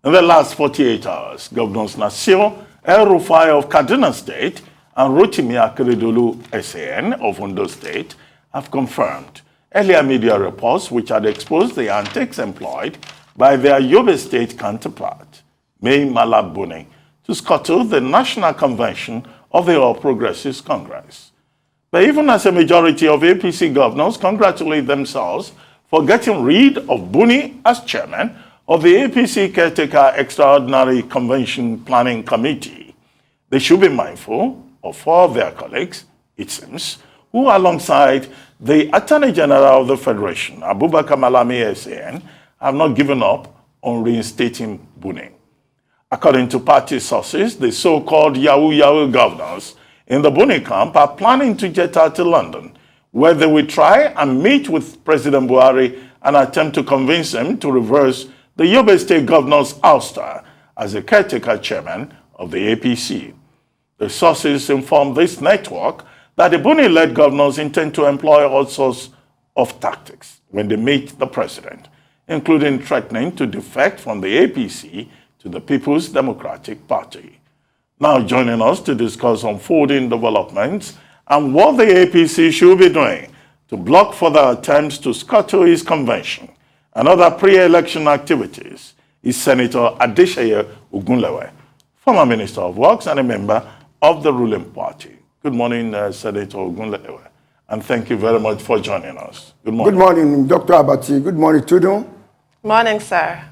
In the last 48 hours, Governors Nasir, el-Rufai of Kaduna State and Rotimi Akeredolu SAN of Ondo State have confirmed earlier media reports which had exposed the antics employed by their Yobe State counterpart, Mai Mala Buni, to scuttle the National Convention of the All Progressives Congress. But even as a majority of APC governors congratulate themselves for getting rid of Buni as chairman of the APC Caretaker Extraordinary Convention Planning Committee, they should be mindful of four of their colleagues, it seems, who alongside the Attorney General of the Federation, Abubakar Malami SAN, have not given up on reinstating Buni. According to party sources, the so-called Yahoo governors in the Buni camp are planning to jet out to London, where they will try and meet with President Buhari and attempt to convince him to reverse the Yobe State governor's ouster as the caretaker chairman of the APC. The sources informed this network that the Buni-led governors intend to employ all sorts of tactics when they meet the president, including threatening to defect from the APC to the People's Democratic Party. Now joining us to discuss unfolding developments and what the APC should be doing to block further attempts to scuttle his convention and other pre-election activities is Senator Adeseye Ogunlewe, former Minister of Works and a member of the ruling party. Good morning, Senator Ogunlewe, and thank you very much for joining us. Good morning. Good morning, Dr. Abati. Good morning, Tudun. Morning, sir.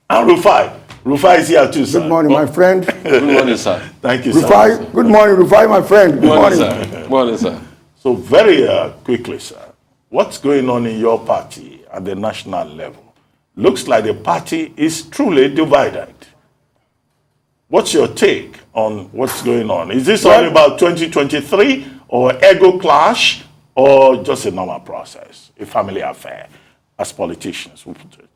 And Rufai. Rufai is here too, sir. Good morning, my friend. Good morning, sir. Thank you, Rufai, sir. good morning, Rufai, my friend. Good morning. Sir. Good morning, sir. So very quickly, sir, what's going on in your party at the national level? Looks like the party is truly divided. What's your take on what's going on? Is this all about 2023 or ego clash or just a normal process, a family affair, as politicians would put it?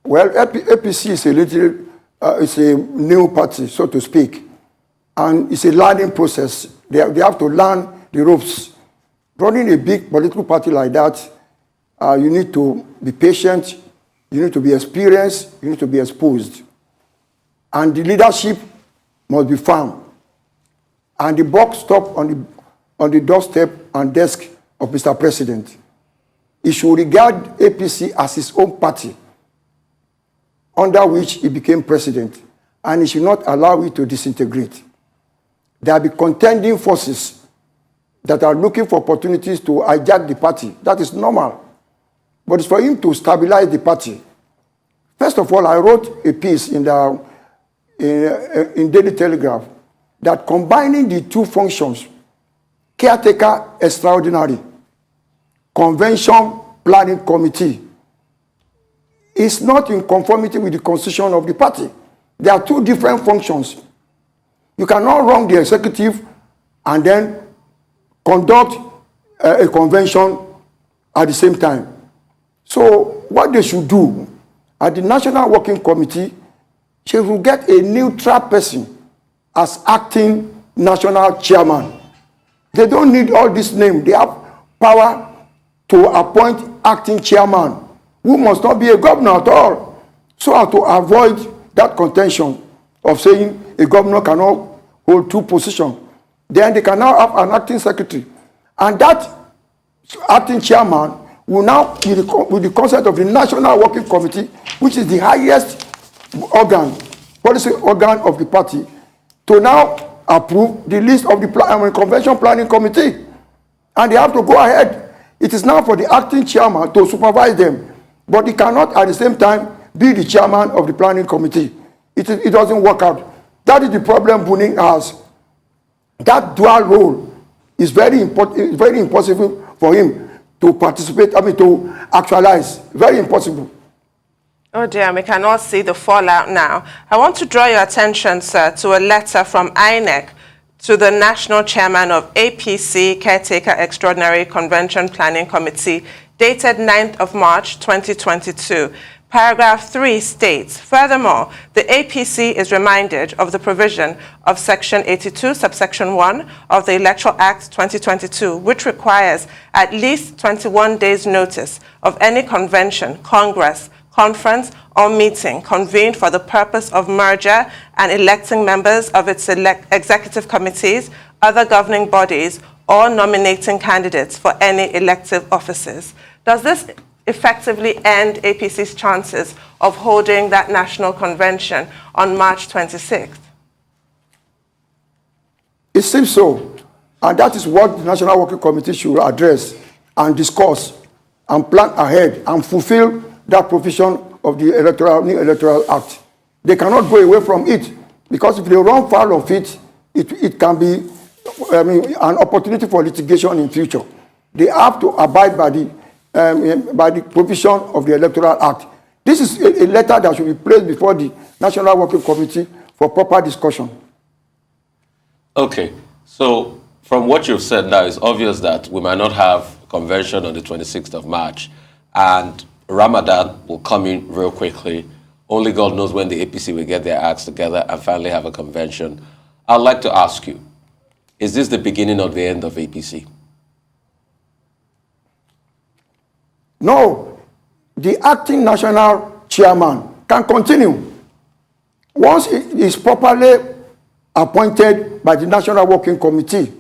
Well, APC is it's a new party, so to speak, and it's a learning process. They have to learn the ropes. Running a big political party like that, you need to be patient, you need to be experienced, you need to be exposed. And the leadership must be firm. And the buck stop on the doorstep and desk of Mr. President. He should regard APC as his own party, under which he became president, and he should not allow it to disintegrate. There will be contending forces that are looking for opportunities to hijack the party. That is normal. But it's for him to stabilize the party. First of all, I wrote a piece in Daily Telegraph that combining the two functions, caretaker extraordinary, convention planning committee, is not in conformity with the constitution of the party. There are two different functions. You cannot run the executive and then conduct a convention at the same time. So what they should do at the National Working Committee, they will get a neutral person as acting national chairman. They don't need all this name. They have power to appoint acting chairman, who must not be a governor at all, so as to avoid that contention of saying a governor cannot hold two positions. Then they can now have an acting secretary. And that acting chairman will now, with the consent of the National Working Committee, which is the highest organ, policy organ of the party, to now approve the list of the convention planning committee. And they have to go ahead. It is now for the acting chairman to supervise them. But he cannot at the same time be the chairman of the planning committee. It doesn't work out. That is the problem Buni has. That dual role is very important. It's very impossible for him to participate, to actualize. Very impossible. Oh dear, we cannot see the fallout now. I want to draw your attention, sir, to a letter from INEC to the national chairman of APC Caretaker Extraordinary Convention Planning Committee, dated 9th of March 2022. Paragraph 3 states, furthermore, the APC is reminded of the provision of Section 82, subsection 1 of the Electoral Act 2022, which requires at least 21 days notice of any convention, congress, conference, or meeting convened for the purpose of merger and electing members of its executive committees, other governing bodies, or nominating candidates for any elective offices. Does this effectively end APC's chances of holding that national convention on March 26th? It seems so. And that is what the National Working Committee should address and discuss and plan ahead and fulfill that provision of the new Electoral Act. They cannot go away from it, because if they run foul of it, it can be an opportunity for litigation in future. They have to abide by the provision of the Electoral Act. This is a letter that should be placed before the National Working Committee for proper discussion. Okay, so from what you've said now, it's obvious that we might not have a convention on the 26th of March, and Ramadan will come in real quickly. Only God knows when the APC will get their acts together and finally have a convention. I'd like to ask you, is this the beginning of the end of APC? No. The acting national chairman can continue. Once it is properly appointed by the National Working Committee,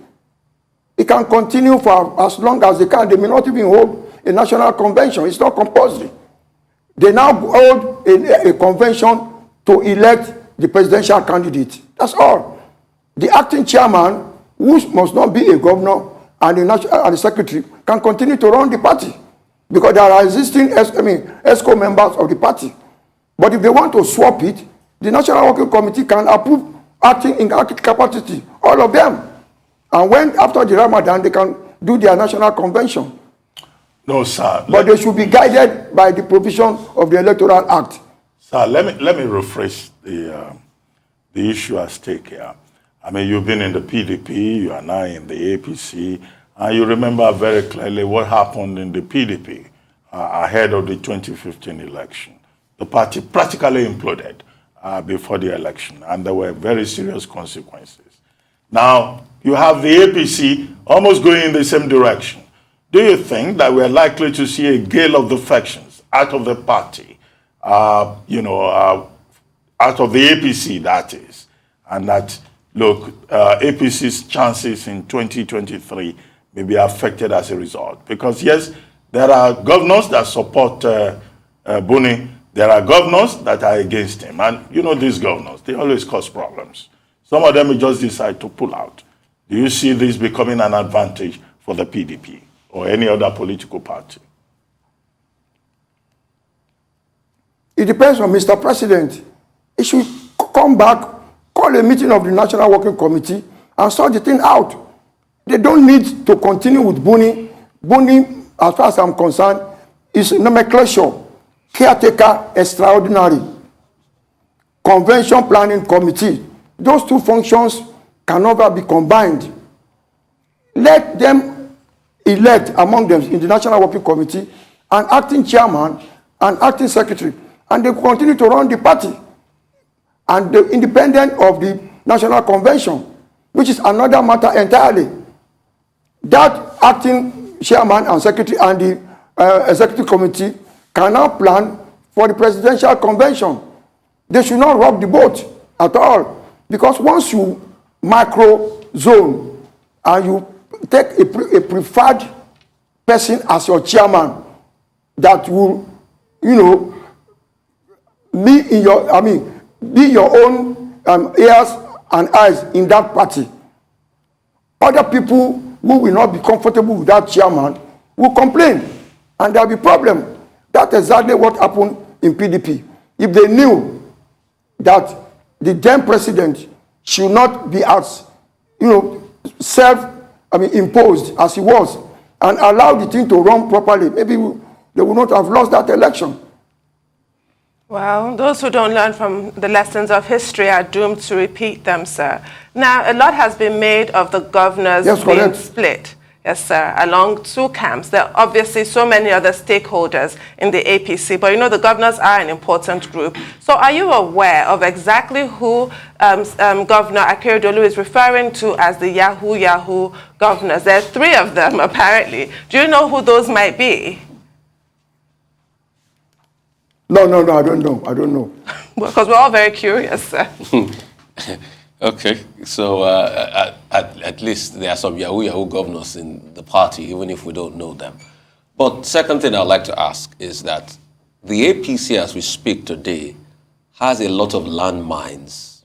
it can continue for as long as they can. They may not even hold a national convention. It's not compulsory. They now hold a convention to elect the presidential candidate. That's all. The acting chairman, who must not be a governor, and the secretary, can continue to run the party, because there are existing ESCO members of the party. But if they want to swap it, the National Working Committee can approve acting in acting capacity, all of them. And when, after the Ramadan, they can do their national convention. No, sir. But they should be guided by the provision of the Electoral Act. Sir, let me rephrase the issue at stake here. I mean, you've been in the PDP, you are now in the APC, and you remember very clearly what happened in the PDP ahead of the 2015 election. The party practically imploded before the election, and there were very serious consequences. Now, you have the APC almost going in the same direction. Do you think that we're likely to see a gale of defections out of the party, out of the APC, that is, and that, look, APC's chances in 2023 may be affected as a result? Because, yes, there are governors that support Buni. There are governors that are against him. And you know these governors, they always cause problems. Some of them will just decide to pull out. Do you see this becoming an advantage for the PDP or any other political party? It depends on Mr. President. He should come back, call a meeting of the National Working Committee, and sort the thing out. They don't need to continue with Buni. Buni, as far as I'm concerned, is nomenclature, caretaker extraordinary, convention planning committee. Those two functions can never be combined. Let them elect among them in the National Working Committee an acting chairman and acting secretary, and they continue to run the party, and the independent of the National Convention, which is another matter entirely. That acting chairman and secretary and the executive committee can now plan for the presidential convention. They should not rock the boat at all, because once you macro zone and you take a preferred person as your chairman that will, be your own ears and eyes in that party. Other people who will not be comfortable with that chairman will complain, and there will be problem. That's exactly what happened in PDP. If they knew that the then president should not be as, imposed as he was, and allow the thing to run properly, maybe they would not have lost that election. Well, those who don't learn from the lessons of history are doomed to repeat them, sir. Now, a lot has been made of the governors being split. Yes, sir, along two camps. There are obviously so many other stakeholders in the APC, but the governors are an important group. So are you aware of exactly who Governor Akeredolu is referring to as the Yahoo governors? There are three of them, apparently. Do you know who those might be? No, I don't know. I don't know. Because we're all very curious, sir. Okay, so at least there are some Yahoo governors in the party, even if we don't know them. But second thing I'd like to ask is that the APC, as we speak today, has a lot of landmines.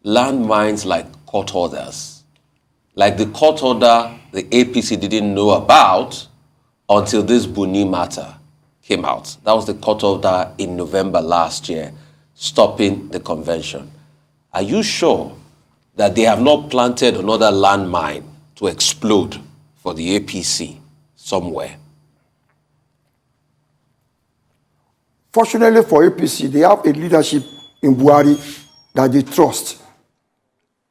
Landmines like court orders. Like the court order the APC didn't know about until this Buni matter came out. That was the court order in November last year, stopping the convention. Are you sure that they have not planted another landmine to explode for the APC somewhere? Fortunately for APC, they have a leadership in Buhari that they trust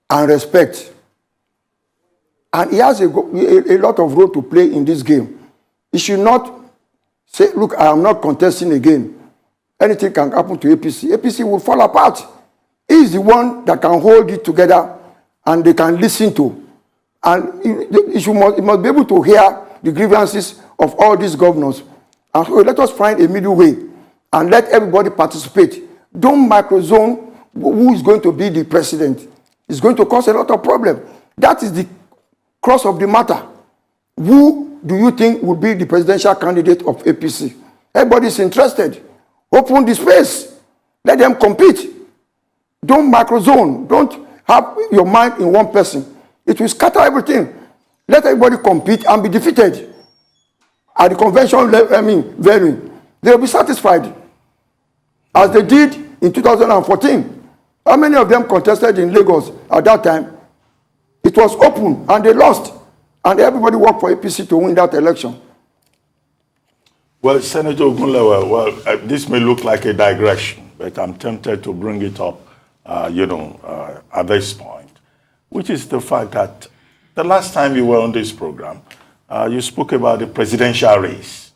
and respect. And he has a lot of role to play in this game. He should not say, look, I am not contesting again. Anything can happen to APC. APC will fall apart. He is the one that can hold it together and they can listen to. And he must be able to hear the grievances of all these governors. And so let us find a middle way and let everybody participate. Don't microzone who is going to be the president. It's going to cause a lot of problems. That is the cross of the matter. Who do you think would be the presidential candidate of APC? Everybody is interested. Open the space. Let them compete. Don't microzone. Don't have your mind in one person. It will scatter everything. Let everybody compete and be defeated. At the convention venue, they will be satisfied. As they did in 2014. How many of them contested in Lagos at that time? It was open and they lost. And everybody worked for APC to win that election. Well, Senator Ogunlewe, this may look like a digression, but I'm tempted to bring it up, at this point, which is the fact that the last time you were on this program, you spoke about the presidential race.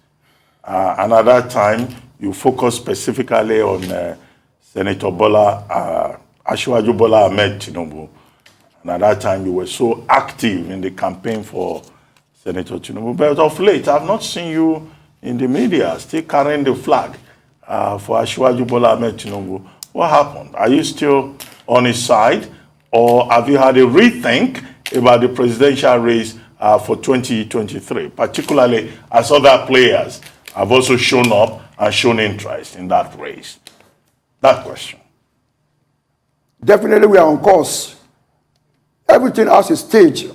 And at that time, you focused specifically on Senator Asiwaju Bola Ahmed Tinubu. And at that time, you were so active in the campaign for Senator Tinubu. But of late, I've not seen you in the media still carrying the flag for Asiwaju Bola Ahmed Tinubu. What happened? Are you still on his side? Or have you had a rethink about the presidential race for 2023, particularly as other players have also shown up and shown interest in that race? That question. Definitely we are on course. Everything has a stage.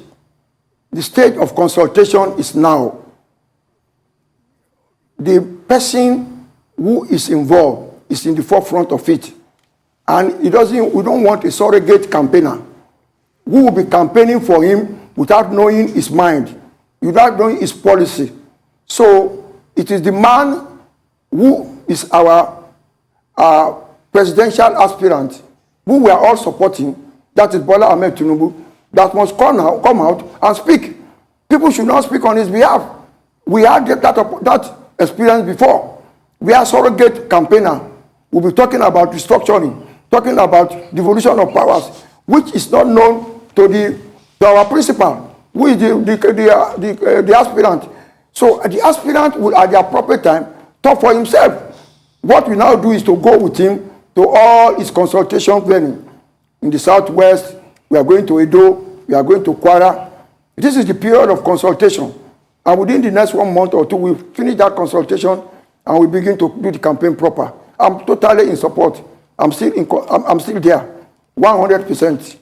The stage of consultation is now. The person who is involved is in the forefront of it. And we don't want a surrogate campaigner who will be campaigning for him without knowing his mind, without knowing his policy. So it is the man who is our presidential aspirant, who we are all supporting, that is Bola Ahmed Tinubu, that must come out and speak. People should not speak on his behalf. We had that experience before. We are surrogate campaigner. We'll be talking about restructuring, talking about devolution of powers, which is not known to our principal, who is the aspirant. So the aspirant will, at the appropriate time, talk for himself. What we now do is to go with him to all his consultation planning. In the Southwest, we are going to Edo, we are going to Kwara. This is the period of consultation. And within the next 1 month or two, we'll finish that consultation and we begin to do the campaign proper. I'm totally in support. I'm still there, 100%,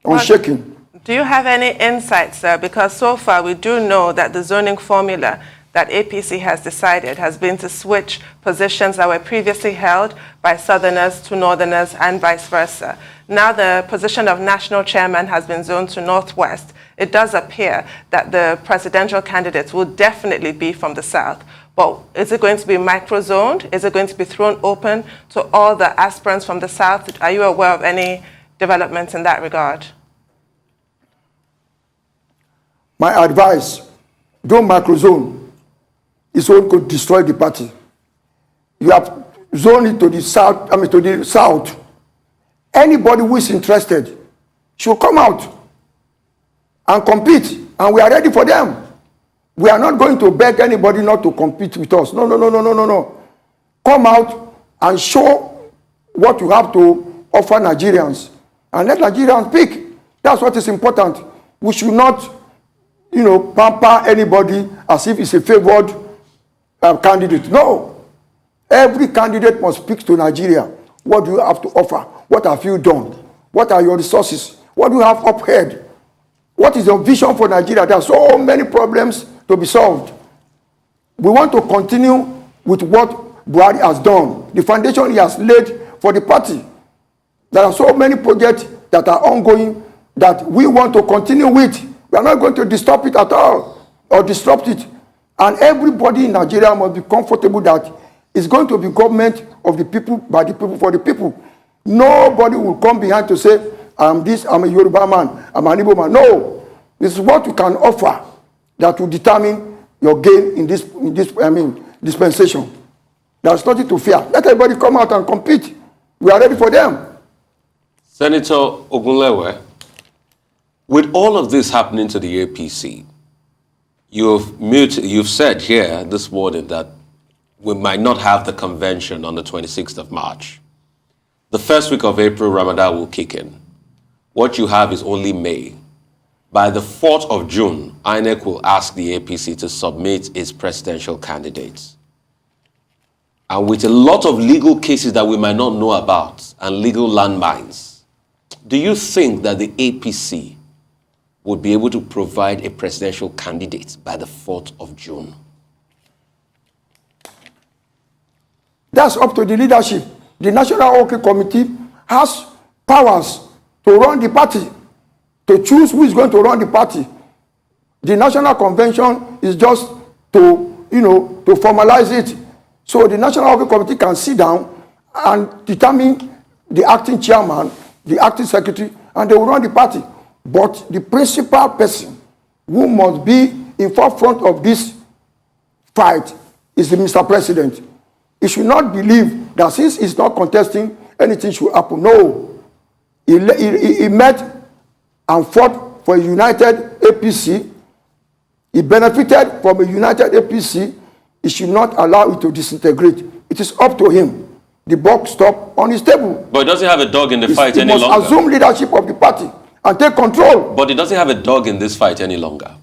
unshaken. Do you have any insights, sir? Because so far we do know that the zoning formula that APC has decided has been to switch positions that were previously held by Southerners to Northerners and vice versa. Now the position of national chairman has been zoned to Northwest. It does appear that the presidential candidates will definitely be from the South. But is it going to be micro-zoned? Is it going to be thrown open to all the aspirants from the South? Are you aware of any developments in that regard? My advice, don't micro-zone. It's going to destroy the party. You have zoned it to the south. Anybody who is interested should come out and compete, and we are ready for them. We are not going to beg anybody not to compete with us. No. come out and show what you have to offer Nigerians and let Nigerians pick. That's what is important. We should not, pamper anybody as if it's a favored candidate. No. Every candidate must speak to Nigeria. What do you have to offer? What have you done? What are your resources? What do you have up ahead? What is your vision for Nigeria? There are so many problems to be solved. We want to continue with what Buhari has done, the foundation he has laid for the party. There are so many projects that are ongoing that we want to continue with. We are not going to disturb it at all or disrupt it. And everybody in Nigeria must be comfortable that it's going to be government of the people, by the people, for the people. Nobody will come behind to say, I'm this, I'm a Yoruba man, I'm an Igbo man. No. This is what you can offer that will determine your gain in this dispensation. There's nothing to fear. Let everybody come out and compete. We are ready for them. Senator Ogunlewe, with all of this happening to the APC, you've said here this morning that we might not have the convention on the 26th of March. The first week of April, Ramadan will kick in. What you have is only May. By the 4th of June, INEC will ask the APC to submit its presidential candidates. And with a lot of legal cases that we might not know about and legal landmines, do you think that the APC would be able to provide a presidential candidate by the 4th of June? That's up to the leadership. The National Working Committee has powers to run the party, to choose who is going to run the party. The National Convention is just to formalize it. So the National Working Committee can sit down and determine the acting chairman, the acting secretary, and they will run the party. But the principal person who must be in forefront of this fight is the Mr. President. He should not believe that since he's not contesting, anything should happen. No. He met and fought for a united APC. He benefited from a united APC. He should not allow it to disintegrate. It is up to him. The buck stop on his table. But he doesn't have a dog in the fight any longer. He must assume leadership of the party and take control. But he doesn't have a dog in this fight any longer.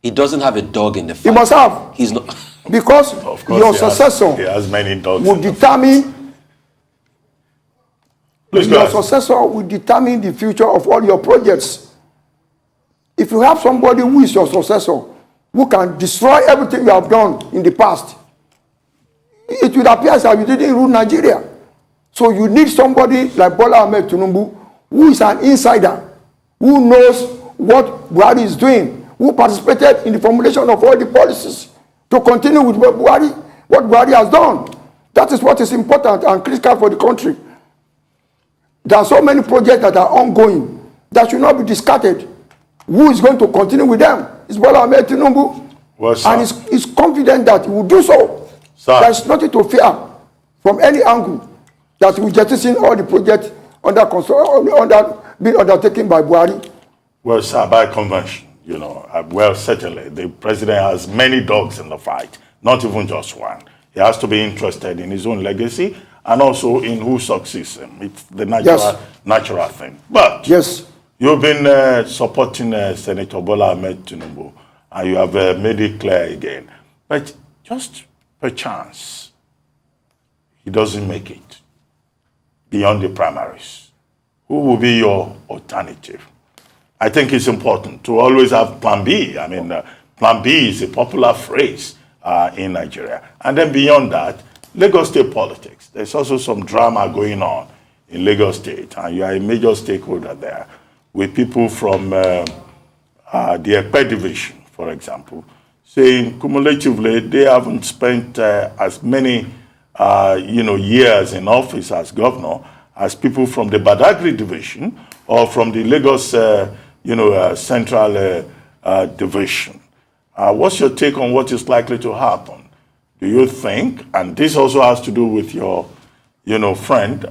He doesn't have a dog in the fight. He must have. He's not. Because your successor will determine. Your successor will determine the future of all your projects. If you have somebody who is your successor, who can destroy everything you have done in the past, it will appear as if you didn't rule Nigeria. So you need somebody like Bola Ahmed Tinubu, who is an insider, who knows what Buhari is doing, who participated in the formulation of all the policies to continue with what Buhari has done. That is what is important and critical for the country. There are so many projects that are ongoing that should not be discarded. Who is going to continue with them? It's Bola Ahmed Tinubu. Well, and he's confident that he will do so. There is nothing to fear from any angle that he will jettison all the projects being undertaken by Buhari. Well, sir, by convention, well, certainly, the president has many dogs in the fight, not even just one. He has to be interested in his own legacy and also in who succeeds him. It's the natural thing. But you've been supporting Senator Bola Ahmed Tinubu, and you have made it clear again. But just perchance, he doesn't make it beyond the primaries. Who will be your alternative? I think it's important to always have plan B. I mean, plan B is a popular phrase in Nigeria. And then beyond that, Lagos State politics. There's also some drama going on in Lagos State, and you are a major stakeholder there with people from the Ekpe division, for example, saying cumulatively they haven't spent as many years in office as governor as people from the Badagry division or from the Lagos Central division. What's your take on what is likely to happen? Do you think, and this also has to do with your, friend,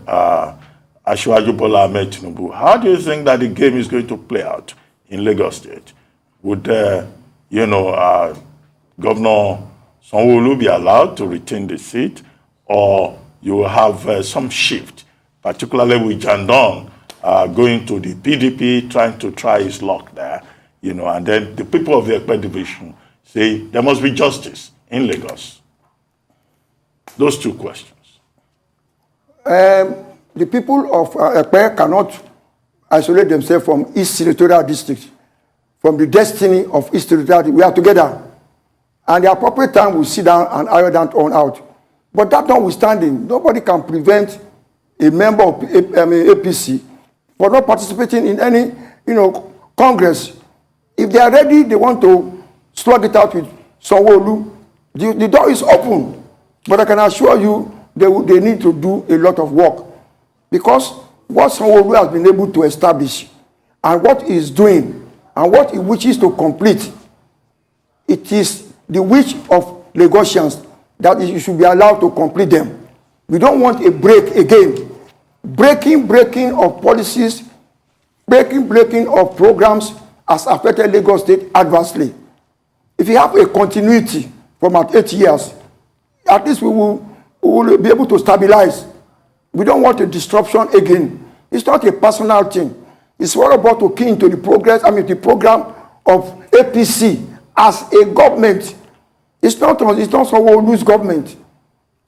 Asiwaju Bola Ahmed Tinubu, how do you think that the game is going to play out in Lagos State? Would, Governor Sanwo-Olu be allowed to retain the seat, or you will have some shift, particularly with Jandon going to the PDP, trying to try his luck there, you know, and then the people of the Ekpe division say there must be justice in Lagos. Those two questions. The people of Ekpe cannot isolate themselves from East Senatorial District, from the destiny of East Senatorial. We are together. And the appropriate time we'll sit down and iron that on out. But that notwithstanding, nobody can prevent a member of APC for not participating in any, Congress. If they are ready, they want to slug it out with Sanwo-Olu, the door is open. But I can assure you, they need to do a lot of work. Because what Sanwo-Olu has been able to establish, and what he is doing, and what he wishes to complete, it is the wish of Lagosians that you should be allowed to complete them. We don't want a break again. Breaking of policies, breaking of programs has affected Lagos State adversely. If you have a continuity from about 8 years, at least we will be able to stabilize. We don't want a disruption again. It's not a personal thing. It's what about to key into the the program of APC as a government. It's not Sanwo-Olu's government.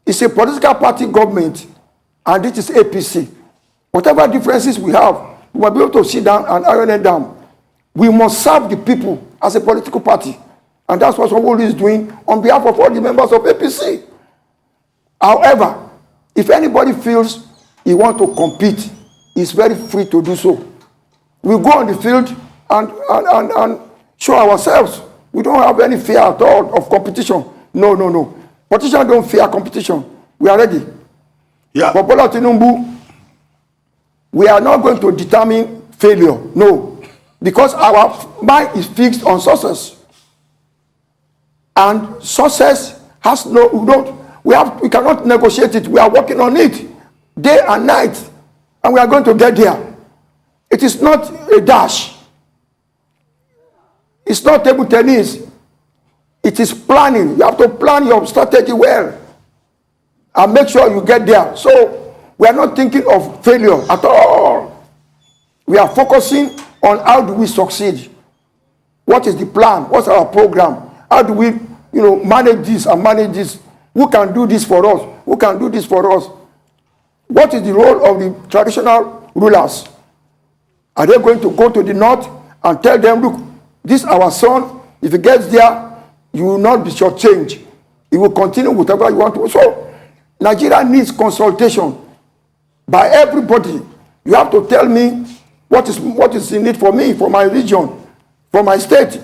It's a political party government, and it is APC. Whatever differences we have, we will be able to sit down and iron it down. We must serve the people as a political party, and that's what Sanwo-Olu is doing on behalf of all the members of APC. However, if anybody feels he wants to compete, he's very free to do so. We go on the field and show ourselves. We don't have any fear at all of competition. No. Politicians don't fear competition. We are ready. Yeah. For Bola Tinubu, we are not going to determine failure. No. Because our mind is fixed on success. And success has we cannot negotiate it. We are working on it day and night. And we are going to get there. It is not a dash. It's not table tennis. It is planning. You have to plan your strategy well and make sure you get there. So we are not thinking of failure at all. We are focusing on how do we succeed. What is the plan? What's our program? How do we, manage this and manage this? Who can do this for us? Who can do this for us? What is the role of the traditional rulers? Are they going to go to the north and tell them, look, this is our son. If he gets there, you will not be shortchanged. He will continue whatever you want to. So, Nigeria needs consultation by everybody. You have to tell me what is in it for me, for my region, for my state,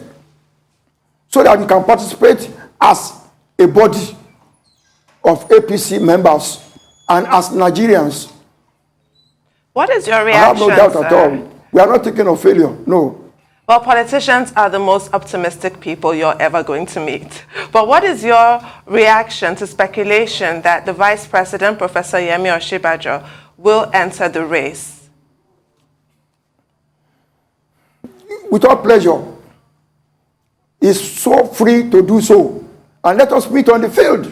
so that you can participate as a body of APC members and as Nigerians. What is your reaction, I have no doubt at all. We are not thinking of failure, no. Well, politicians are the most optimistic people you're ever going to meet. But what is your reaction to speculation that the Vice President, Professor Yemi Osinbajo, will enter the race? Without pleasure. He's so free to do so. And let us meet on the field.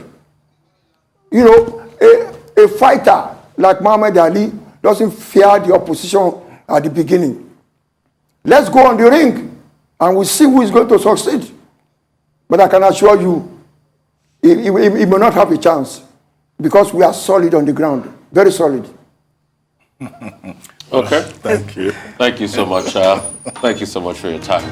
A fighter like Muhammad Ali doesn't fear the opposition at the beginning. Let's go on the ring and we'll see who is going to succeed. But I can assure you, he may not have a chance because we are solid on the ground, very solid. Okay. Thank you. Thank you so much. Thank you so much for your time.